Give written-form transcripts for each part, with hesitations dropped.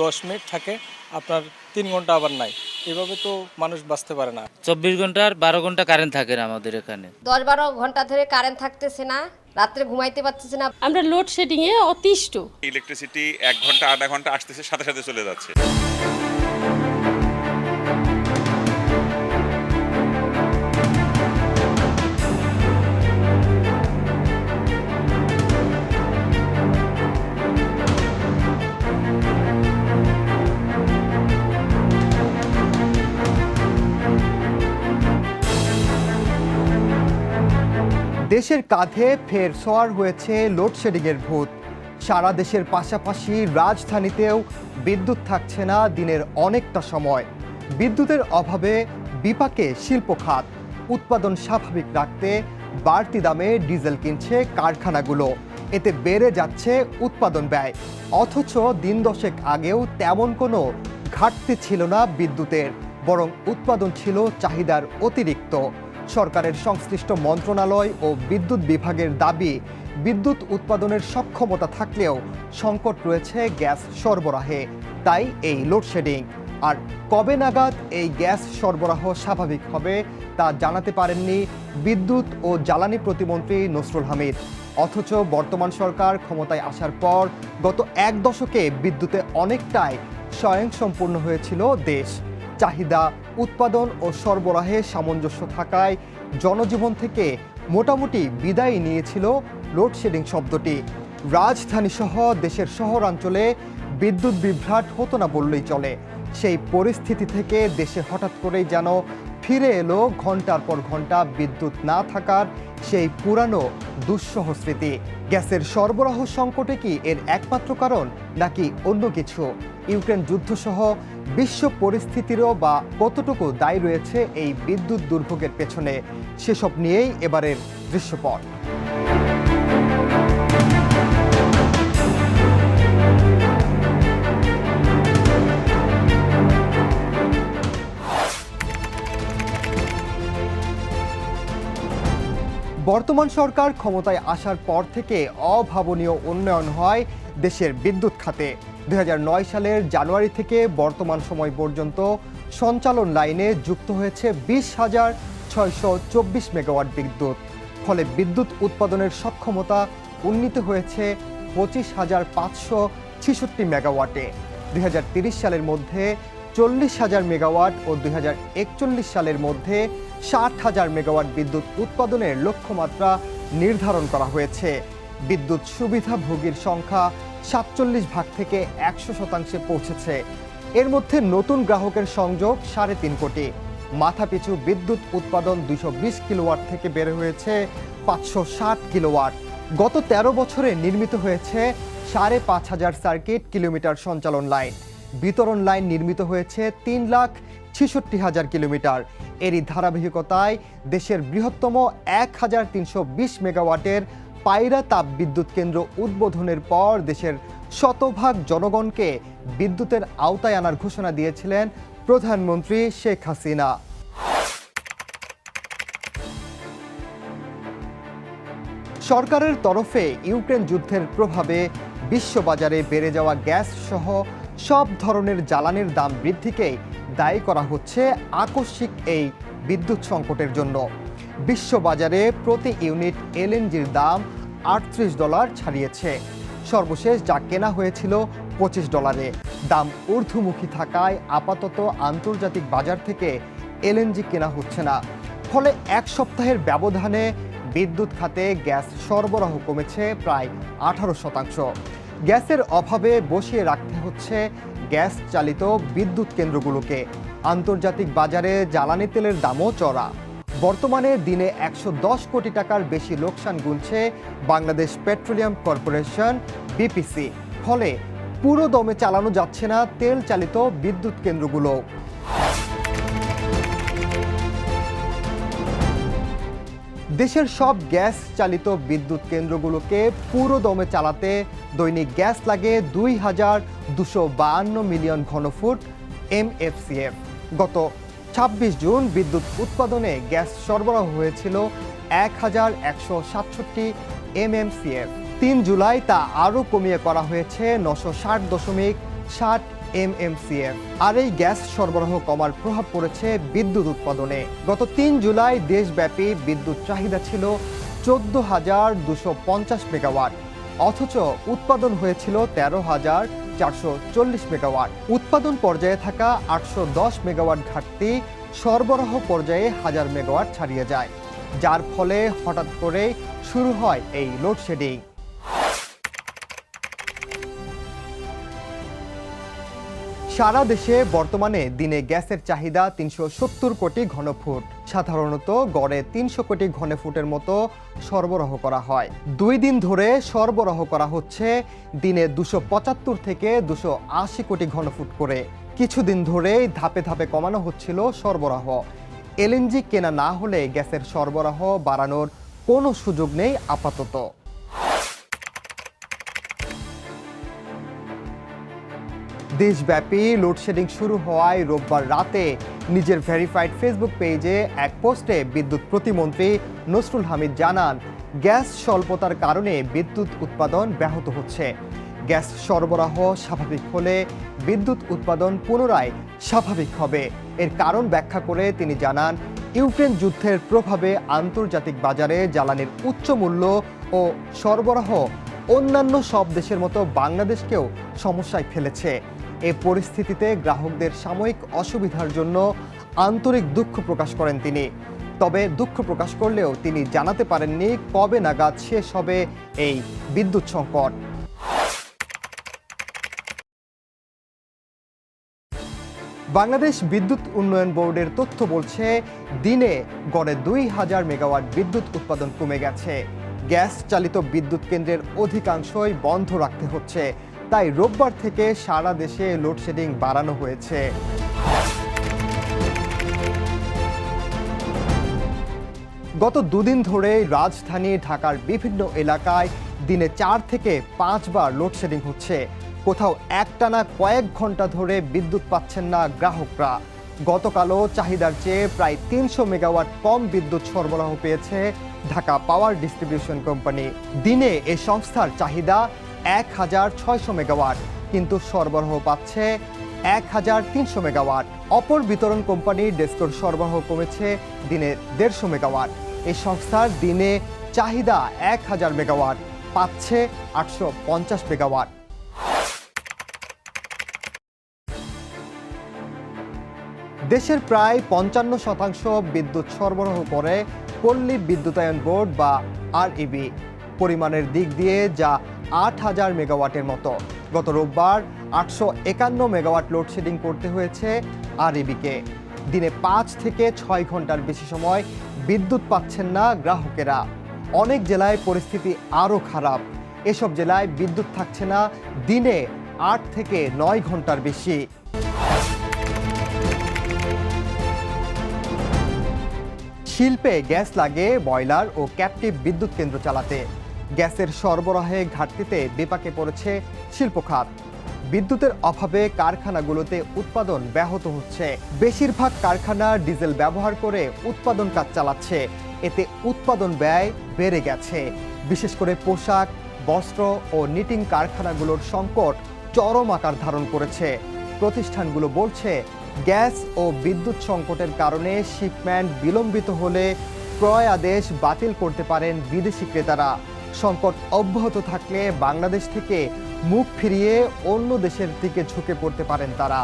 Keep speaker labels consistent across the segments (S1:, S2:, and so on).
S1: 10 minute থাকে, আপনার 3 ঘন্টা আবার নাই। এভাবে তো মানুষ বাঁচতে পারে না।
S2: 24 ঘন্টা আর 12 ঘন্টা কারেন্ট থাকে না আমাদের এখানে।
S3: 10-12 ঘন্টা ধরে কারেন্ট থাকতেছে না, রাত্রে ঘুমাইতে পারতেছে না।
S4: আমরা লোডশেডিং এ অতিষ্ঠ।
S5: ইলেকট্রিসিটি 1 ঘন্টা আধা ঘন্টা আসতেছে, সাথে সাথে চলে যাচ্ছে।
S6: দেশের কাঁধে ফের সোয়ার হয়েছে লোডশেডিংয়ের ভূত। সারা দেশের পাশাপাশি রাজধানীতেও বিদ্যুৎ থাকছে না দিনের অনেকটা সময়। বিদ্যুতের অভাবে বিপাকে শিল্প খাত। উৎপাদন স্বাভাবিক রাখতে বাড়তি দামে ডিজেল কিনছে কারখানাগুলো, এতে বেড়ে যাচ্ছে উৎপাদন ব্যয়। অথচ দিন দশেক আগেও তেমন কোনো ঘাটতি ছিল না বিদ্যুতের, বরং উৎপাদন ছিল চাহিদার অতিরিক্ত। সরকারের সংশ্লিষ্ট মন্ত্রণালয় ও বিদ্যুৎ বিভাগের দাবি, বিদ্যুৎ উৎপাদনের সক্ষমতা থাকলেও সংকট রয়েছে গ্যাস সরবরাহে, তাই এই লোডশেডিং। আর কবে নাগাদ এই গ্যাস সরবরাহ স্বাভাবিক হবে তা জানাতে পারেননি বিদ্যুৎ ও জ্বালানি প্রতিমন্ত্রী নসরুল হামিদ। অথচ বর্তমান সরকার ক্ষমতায় আসার পর গত 1 দশকে বিদ্যুতে অনেকটাই স্বয়ংসম্পূর্ণ হয়েছিল দেশ। চাহিদা, উৎপাদন ও সরবরাহে সামঞ্জস্য থাকায় জনজীবন থেকে মোটামুটি বিদায় নিয়েছিল লোডশেডিং শব্দটি। রাজধানী সহ দেশের শহরাঞ্চলে বিদ্যুৎ বিভ্রাট হতো না বললেই চলে। সেই পরিস্থিতি থেকে দেশে হঠাৎ করেই যেন ফিরে এলো ঘন্টার পর ঘন্টা বিদ্যুৎ না থাকার সেই পুরানো দুঃসহ স্মৃতি। গ্যাসের সরবরাহ সংকটে কি এর একমাত্র কারণ, নাকি অন্য কিছু? ইউক্রেন যুদ্ধসহ বিশ্ব পরিস্থিতিরও বা কতটুকু দায়ী রয়েছে এই বিদ্যুৎ দুর্ভোগের পেছনে, সেসব নিয়েই এবারের দৃশ্যপট। বর্তমান সরকার ক্ষমতায় আসার পর থেকে অভাবনীয় উন্নয়ন হয় দেশের বিদ্যুৎ খাতে। 2009 সালের জানুয়ারি থেকে বর্তমান সময় পর্যন্ত সঞ্চালন লাইনে যুক্ত হয়েছে 20,624 মেগাওয়াট বিদ্যুৎ। ফলে বিদ্যুৎ উৎপাদনের সক্ষমতা উন্নীত হয়েছে 25,566 মেগাওয়াটে। 2030 সালের মধ্যে 40,000 মেগাওয়াট ও 2041 সালের মধ্যে 60,000 মেগাওয়াট বিদ্যুৎ উৎপাদনের লক্ষ্যমাত্রা নির্ধারণ করা হয়েছে। বিদ্যুৎ সুবিধাভোগীর সংখ্যা 47 ভাগ থেকে 100% পৌঁছেছে। এর মধ্যে নতুন গ্রাহকের সংযোগ 3.5 কোটি। মাথাপিছু বিদ্যুৎ উৎপাদন 220 কিলোওয়াট থেকে বেড়ে হয়েছে 560 কিলোওয়াট। গত 13 বছরে নির্মিত হয়েছে 5,500 সার্কিট কিলোমিটার সঞ্চালন লাইন। বিতরণ লাইন নির্মিত হয়েছে 3,66,000 কিলোমিটার। এরই ধারাবাহিকতায় দেশের বৃহত্তম 1,320 মেগাওয়াটের পায়রা তাপ বিদ্যুৎ কেন্দ্র উদ্বোধনের পর দেশের শতভাগ জনগণকে বিদ্যুতের আওতায় আনার ঘোষণা দিয়েছিলেন প্রধানমন্ত্রী শেখ হাসিনা। সরকারের তরফে ইউক্রেন যুদ্ধের প্রভাবে বিশ্ববাজারে বেড়ে যাওয়া গ্যাস সহ সব ধরনের জ্বালানির দাম বৃদ্ধিকেই দায়ী করা হচ্ছে আকস্মিক এই বিদ্যুৎ সংকটের জন্য। বিশ্ববাজারে প্রতি ইউনিট এলএনজির দাম $38 ছাড়িয়েছে। সর্বশেষ যা কেনা হয়েছিল $25। দাম ঊর্ধ্বমুখী থাকায় আপাতত আন্তর্জাতিক বাজার থেকে এলএনজি কেনা হচ্ছে না। ফলে 1 সপ্তাহের ব্যবধানে বিদ্যুৎ খাতে গ্যাস সরবরাহ কমেছে প্রায় 18%। গ্যাসের অভাবে বসিয়ে রাখতে হচ্ছে গ্যাস চালিত বিদ্যুৎ কেন্দ্রগুলোকে। আন্তর্জাতিক বাজারে জ্বালানি তেলের দামও চড়া। বর্তমানে দিনে 110 কোটি টাকার বেশি লোকসান গুনছে বাংলাদেশ পেট্রোলিয়াম কর্পোরেশন বিপিসি। ফলে পুরো দমে চালানো যাচ্ছে না তেল চালিত বিদ্যুৎ কেন্দ্রগুলো। দেশের সব গ্যাস চালিত বিদ্যুৎ কেন্দ্রগুলোকে পুরো দমে চালাতে দৈনিক গ্যাস লাগে 2,252 মিলিয়ন ঘনফুট MFCF। গত 26 জুন বিদ্যুৎ উৎপাদনে গ্যাস সরবরাহ হয়েছিল 1,167 MMCF। 3 জুলাই তা আরও কমিয়ে করা হয়েছে 960.7 MMCF। আর এই গ্যাস সরবরাহ কমার প্রভাব পড়েছে বিদ্যুৎ উৎপাদনে। গত 3 জুলাই দেশব্যাপী বিদ্যুৎ চাহিদা ছিল 14,250 মেগাওয়াট, অথচ উৎপাদন হয়েছিল 13,440 মেগাওয়াট। উৎপাদন পর্যায়ে থাকা 810 মেগাওয়াট ঘাটতি সরবরাহ পর্যায়ে 1000 মেগাওয়াট ছাড়িয়ে যায়, যার ফলে হঠাৎ করে শুরু হয় এই লোডশেডিং। সারা দেশে বর্তমানে দিনে গ্যাসের চাহিদা 370 কোটি ঘনফুট। সাধারণত গড়ে 300 কোটি ঘনফুটের মতো সরবরাহ করা হয়। 2 দিন ধরে সরবরাহ করা হচ্ছে দিনে 275 থেকে 280 কোটি ঘনফুট করে। কিছুদিন ধরেই ধাপে ধাপে কমানো হচ্ছিল সরবরাহ। এলএনজি কেনা না হলে গ্যাসের সরবরাহ বাড়ানোর কোনো সুযোগ নেই আপাতত। দেশব্যাপী লোডশেডিং শুরু হওয়ায় রোববার রাতে নিজের ভেরিফাইড ফেসবুক পেজে এক পোস্টে বিদ্যুৎ প্রতিমন্ত্রী নসরুল হামিদ জানান, গ্যাস স্বল্পতার কারণে বিদ্যুৎ উৎপাদন ব্যাহত হচ্ছে। গ্যাস সরবরাহ স্বাভাবিক হলে বিদ্যুৎ উৎপাদন পুনরায় স্বাভাবিক হবে। এর কারণ ব্যাখ্যা করে তিনি জানান, ইউক্রেন যুদ্ধের প্রভাবে আন্তর্জাতিক বাজারে জ্বালানির উচ্চ মূল্য ও সরবরাহ অন্যান্য সব দেশের মতো বাংলাদেশকেও সমস্যায় ফেলেছে। এই পরিস্থিতিতে গ্রাহকদের সাময়িক অসুবিধার জন্য আন্তরিক দুঃখ প্রকাশ করেন তিনি। তবে দুঃখ প্রকাশ করলেও তিনি জানাতে পারেননি কবে নাগাদ শেষ হবে এই বিদ্যুৎ সংকট। বাংলাদেশ বিদ্যুৎ উন্নয়ন বোর্ডের তথ্য বলছে, দিনে গড়ে 2000 মেগাওয়াট বিদ্যুৎ উৎপাদন কমে গেছে। গ্যাস চালিত বিদ্যুৎ কেন্দ্রের অধিকাংশই বন্ধ রাখতে হচ্ছে, তাই রোববার থেকে সারা দেশে লোডশেডিং বাড়ানো হয়েছে। গত 2 দিন ধরে রাজধানী ঢাকার বিভিন্ন এলাকায় দিনে 4 থেকে 5 বার লোডশেডিং হচ্ছে। কোথাও একটানা কয়েক ঘন্টা ধরে বিদ্যুৎ পাচ্ছেন না গ্রাহকরা। গতকালও চাহিদার চেয়ে প্রায় 300 মেগাওয়াট কম বিদ্যুৎ সরবরাহ পেয়েছে ঢাকা পাওয়ার ডিস্ট্রিবিউশন কোম্পানি। দিনে এ সংস্থার চাহিদা 1600 মেগাওয়াট, কিন্তু সরবরাহ পাচ্ছে 1300 মেগাওয়াট। অপর বিতরণ কোম্পানি ডেসকোর সরবরাহ কমেছে দিনে 150 মেগাওয়াট। এই সংস্থার দিনে চাহিদা 1000 মেগাওয়াট, পাচ্ছে 850 মেগাওয়াট। দেশের প্রায় 55% বিদ্যুৎ সরবরাহ করে পল্লী বিদ্যুতায়ন বোর্ড বা আরইবি। পরিমাণের দিক দিয়ে যা 8000 মেগাওয়াটের মতো। গত রোববার 851 মেগাওয়াট লোডশেডিং করতে হয়েছে আরইবিকে। দিনে 5 থেকে 6 ঘন্টার বেশি সময় বিদ্যুৎ পাচ্ছেন না গ্রাহকেরা। অনেক জেলায় পরিস্থিতি আরও খারাপ। এসব জেলায় বিদ্যুৎ থাকছে না দিনে 8 থেকে 9 ঘন্টার বেশি। শিল্পে গ্যাস লাগে বয়লার ও ক্যাপটিভ বিদ্যুৎ কেন্দ্র চালাতে। গ্যাসের সরবরাহে ঘাটতিতে বিপাকে পড়েছে শিল্প খাত। বিদ্যুতের অভাবে কারখানাগুলোতে উৎপাদন ব্যাহত হচ্ছে। বেশিরভাগ কারখানা ডিজেল ব্যবহার করে উৎপাদন কাজ চালাচ্ছে। এতে উৎপাদন ব্যয় বেড়ে গেছে। বিশেষ করে পোশাক, বস্ত্র ও নিটিং কারখানাগুলোর সংকট চরম আকার ধারণ করেছে। প্রতিষ্ঠানগুলো বলছে, গ্যাস ও বিদ্যুৎ সংকটের কারণে শিপমেন্ট বিলম্বিত হলে ক্রয় আদেশ বাতিল করতে পারেন বিদেশি ক্রেতারা। সংকট অব্যাহত থাকলে বাংলাদেশ থেকে মুখ ফিরিয়ে অন্য দেশের দিকে ঝুঁকে পড়তে পারেন তারা।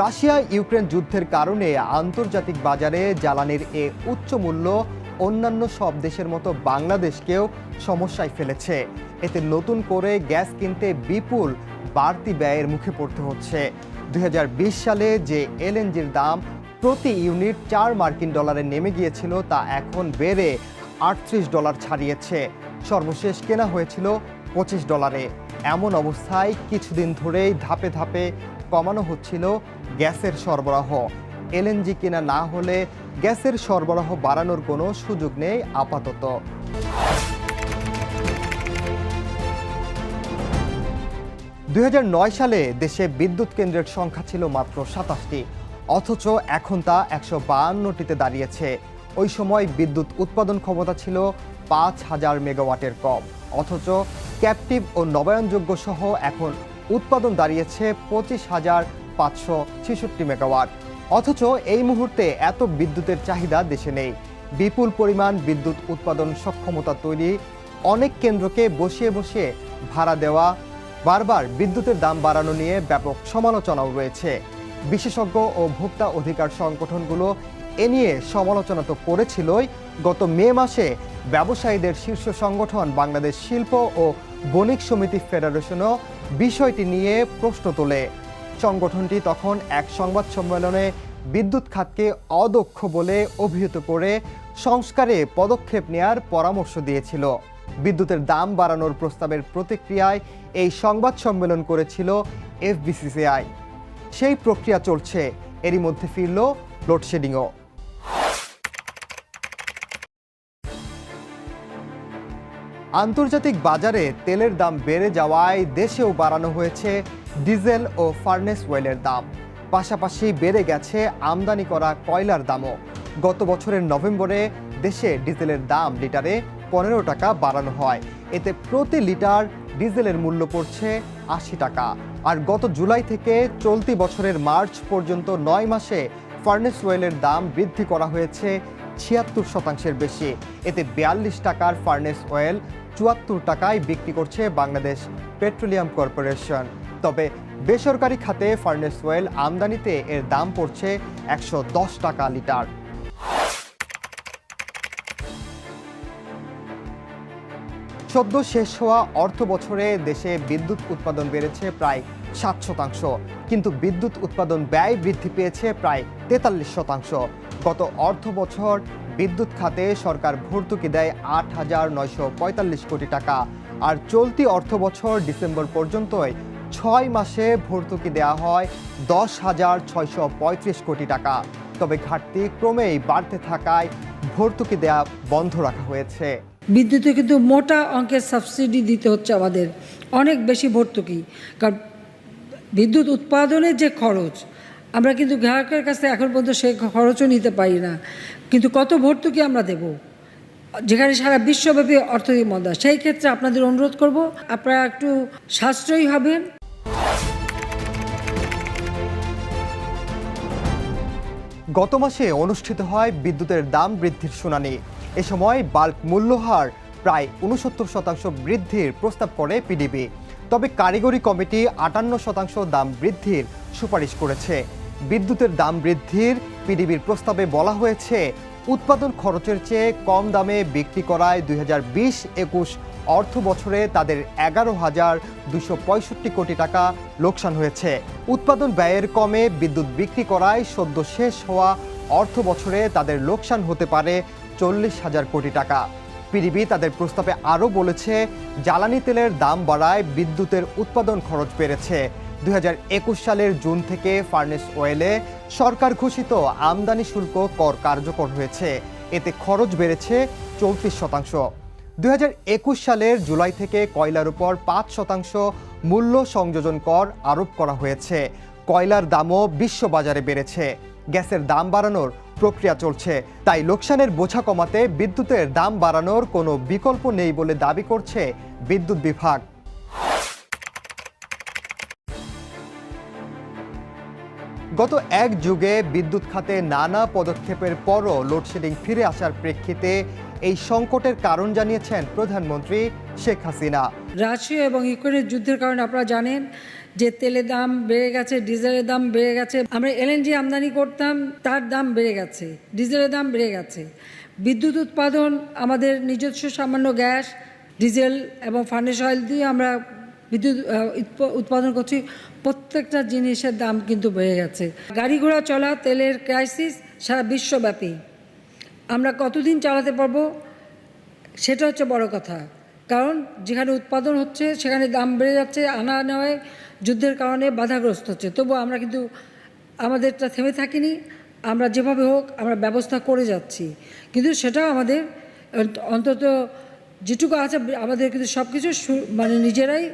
S6: রাশিয়া ইউক্রেন যুদ্ধের কারণে আন্তর্জাতিক বাজারে জ্বালানির এ উচ্চ মূল্য অন্যান্য সব দেশের মতো বাংলাদেশকেও সমস্যায় ফেলেছে। এতে নতুন করে গ্যাস কিনতে বিপুল বাড়তি ব্যয়ের মুখে পড়তে হচ্ছে। 2020 সালে যে এলএনজির দাম প্রতি ইউনিট $4 নেমে গিয়েছিল, তা এখন বেড়ে $38 ছাড়িয়েছে। সর্বশেষ কেনা হয়েছিল $25। এমন অবস্থায় কিছুদিন ধরেই ধাপে ধাপে কমানো হচ্ছিল গ্যাসের সরবরাহ। এলএনজি কেনা না হলে গ্যাসের সরবরাহ বাড়ানোর কোনো সুযোগ নেই আপাতত। 2009 সালে দেশে বিদ্যুৎ কেন্দ্রের সংখ্যা ছিল মাত্র 27টি, অথচ এখন তা 152টিতে দাঁড়িয়েছে। ওই সময় বিদ্যুৎ উৎপাদন ক্ষমতা ছিল 5,000 মেগাওয়াটের কম, অথচ ক্যাপটিভ ও নবায়নযোগ্য সহ এখন উৎপাদন দাঁড়িয়েছে 25,566 মেগাওয়াট। অথচ এই মুহূর্তে এত বিদ্যুতের চাহিদা দেশে নেই। বিপুল পরিমাণ বিদ্যুৎ উৎপাদন সক্ষমতা তৈরি, অনেক কেন্দ্রকে বসিয়ে বসিয়ে ভাড়া দেওয়া, বারবার বিদ্যুতের দাম বাড়ানো নিয়ে ব্যাপক সমালোচনাও রয়েছে। বিশেষজ্ঞ ও ভোক্তা অধিকার সংগঠনগুলো এ নিয়ে সমালোচনা তো করেছিলই, গত মে মাসে ব্যবসায়ীদের শীর্ষ সংগঠন বাংলাদেশ শিল্প ও বণিক সমিতি ফেডারেশনও বিষয়টি নিয়ে প্রশ্ন তোলে। সংগঠনটি তখন এক সংবাদ সম্মেলনে বিদ্যুৎ খাতকে অদক্ষ বলে অভিহিত করে সংস্কারে পদক্ষেপ নেয়ার পরামর্শ দিয়েছিল। বিদ্যুতের দাম বাড়ানোর প্রস্তাবের প্রতিক্রিয়ায় এই সংবাদ সম্মেলন করেছিল এফবিসিসিআই। সেই প্রক্রিয়া চলছে, এরই মধ্যে ফিরল লোডশেডিংও। আন্তর্জাতিক বাজারে তেলের দাম বেড়ে যাওয়ায় দেশেও বাড়ানো হয়েছে ডিজেল ও ফার্নেস অয়েলের দাম। পাশাপাশি বেড়ে গেছে আমদানি করা কয়লার দামও। গত বছরের নভেম্বরে দেশে ডিজেলের দাম লিটারে 15 টাকা বাড়ানো হয়। এতে প্রতি লিটার ডিজেলের মূল্য পড়ছে 80 টাকা। আর গত জুলাই থেকে চলতি বছরের মার্চ পর্যন্ত 9 মাসে ফার্নেস অয়েলের দাম বৃদ্ধি করা হয়েছে 76% বেশি। এতে 42 টাকার ফার্নেস অয়েল 74 টাকায় বিক্রি করছে বাংলাদেশ পেট্রোলিয়াম কর্পোরেশন। তবে বেসরকারি খাতে ফার্নেস অয়েল আমদানিতে এর দাম পড়ছে 110 টাকা লিটার। সদ্য শেষ হওয়া অর্থ বছরে দেশে বিদ্যুৎ উৎপাদন বেড়েছে প্রায় 7%, কিন্তু বিদ্যুৎ উৎপাদন ব্যয় বৃদ্ধি পেয়েছে প্রায় 43%। গত অর্থ বছর বিদ্যুৎ খাতে সরকার ভর্তুকি দেয় 8,945 কোটি টাকা, আর চলতি অর্থ বছর ডিসেম্বর পর্যন্তই 6 মাসে ভর্তুকি দেওয়া হয় 10,635 কোটি টাকা। তবে ঘাটতি ক্রমেই বাড়তে থাকায় ভর্তুকি দেওয়া বন্ধ রাখা হয়েছে।
S7: বিদ্যুতে কিন্তু মোটা অঙ্কের সাবসিডি দিতে হচ্ছে আমাদের, অনেক বেশি ভর্তুকি। কারণ বিদ্যুৎ উৎপাদনের যে খরচ, আমরা কিন্তু গ্রাহকের কাছে এখন পর্যন্ত সেই খরচও নিতে পারি না, কিন্তু কত ভর্তুকি আমরা দেব, যেখানে সারা বিশ্বব্যাপী অর্থনৈতিক মন্দা। সেই ক্ষেত্রে আপনাদের অনুরোধ করব, আপনারা একটু সাশ্রয়ী হবেন।
S6: গত মাসে অনুষ্ঠিত হয় বিদ্যুতের দাম বৃদ্ধির শুনানি। এ সময় বাল্ক মূল্যহার প্রায় 69% বৃদ্ধির প্রস্তাব করে পিডিবি। তবে কারিগরি কমিটি 58% দাম বৃদ্ধির সুপারিশ করেছে। বিদ্যুতের দাম বৃদ্ধির পিডিবির প্রস্তাবে বলা হয়েছে, উৎপাদন খরচের চেয়ে কম দামে বিক্রি করায় 2020-21 অর্থ বছরে তাদের 11,265 কোটি টাকা লোকসান হয়েছে। উৎপাদন ব্যয়ের কমে বিদ্যুৎ বিক্রি করায় সদ্য শেষ হওয়া অর্থ বছরে তাদের লোকসান হতে পারে 40,000 কোটি টাকা। পিডিবি তাদের প্রস্তাবে আরও বলেছে, জ্বালানি তেলের দাম বাড়ায় বিদ্যুতের উৎপাদন খরচ বেড়েছে। 2021 সালের জুন থেকে ফার্নেস অয়েলে সরকার ঘোষিত আমদানি শুল্ক কর কার্যকর হয়েছে। এতে খরচ বেড়েছে 34%। 2021 সালের জুলাই থেকে কয়লার উপর 5% মূল্য সংযোজন কর আরোপ করা হয়েছে। কয়লার দামও বিশ্ববাজারে বেড়েছে। গ্যাসের দাম বাড়ানোর প্রক্রিয়া চলছে। তাই লোকসানের বোঝা কমাতে বিদ্যুতের দাম বাড়ানোর কোনো বিকল্প নেই বলে দাবি করছে বিদ্যুৎ বিভাগ। গত এক যুগে বিদ্যুৎ খাতে নানা পদক্ষেপের পরও লোডশেডিং ফিরে আসার প্রেক্ষিতে এই সংকটের কারণ জানিয়েছেন প্রধানমন্ত্রী শেখ হাসিনা।
S7: রাশিয়া এবং ইউক্রেনের যুদ্ধের কারণে আপনারা জানেন যে তেলের দাম বেড়ে গেছে, ডিজেলের দাম বেড়ে গেছে। আমরা এলএনজি আমদানি করতাম, তার দাম বেড়ে গেছে, ডিজেলের দাম বেড়ে গেছে। বিদ্যুৎ উৎপাদন, আমাদের নিজস্ব সামান্য গ্যাস, ডিজেল এবং ফার্নেস অয়েল দিয়ে আমরা বিদ্যুৎ উৎপাদন করছি। প্রত্যেকটা জিনিসের দাম কিন্তু বেড়ে গেছে। গাড়ি ঘোড়া চলা, তেলের ক্রাইসিস সারা বিশ্বব্যাপী। আমরা কতদিন চালাতে পারবো সেটা হচ্ছে বড় কথা। কারণ যেখানে উৎপাদন হচ্ছে সেখানে দাম বেড়ে যাচ্ছে, আনা নেওয়ায় যুদ্ধের কারণে বাধাগ্রস্ত হচ্ছে। তবু আমরা কিন্তু আমাদেরটা থেমে থাকিনি, আমরা যেভাবে হোক আমরা ব্যবস্থা করে যাচ্ছি। কিন্তু সেটাও আমাদের অন্তত যেটুকু আছে আমাদের কিন্তু সব কিছু মানে নিজেরাই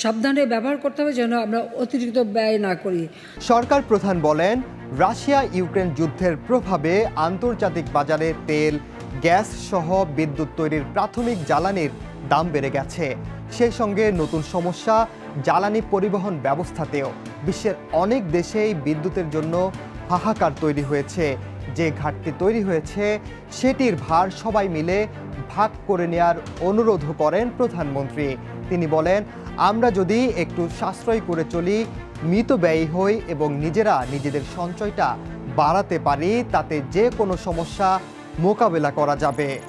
S7: সাবধানে ব্যবহার করতে হবে, যেন আমরা অতিরিক্ত ব্যয় না করি।
S6: সরকার প্রধান বলেন, রাশিয়া ইউক্রেন যুদ্ধের প্রভাবে আন্তর্জাতিক বাজারে তেল, গ্যাস সহ বিদ্যুৎ তৈরির প্রাথমিক জ্বালানির দাম বেড়ে গেছে। সেই সঙ্গে নতুন সমস্যা জ্বালানি পরিবহন ব্যবস্থাতেও। বিশ্বের অনেক দেশেই বিদ্যুতের জন্য হাহাকার তৈরি হয়েছে। যে ঘাটতি তৈরি হয়েছে সেটির ভার সবাই মিলে ভাগ করে নেয়ার অনুরোধও করেন প্রধানমন্ত্রী। তিনি বলেন, আমরা যদি একটু সাশ্রয় করে চলি, মিতব্যয়ী হই এবং নিজেরা নিজেদের সঞ্চয়টা বাড়াতে পারি, তাতে যে কোনো সমস্যা মোকাবেলা করা যাবে।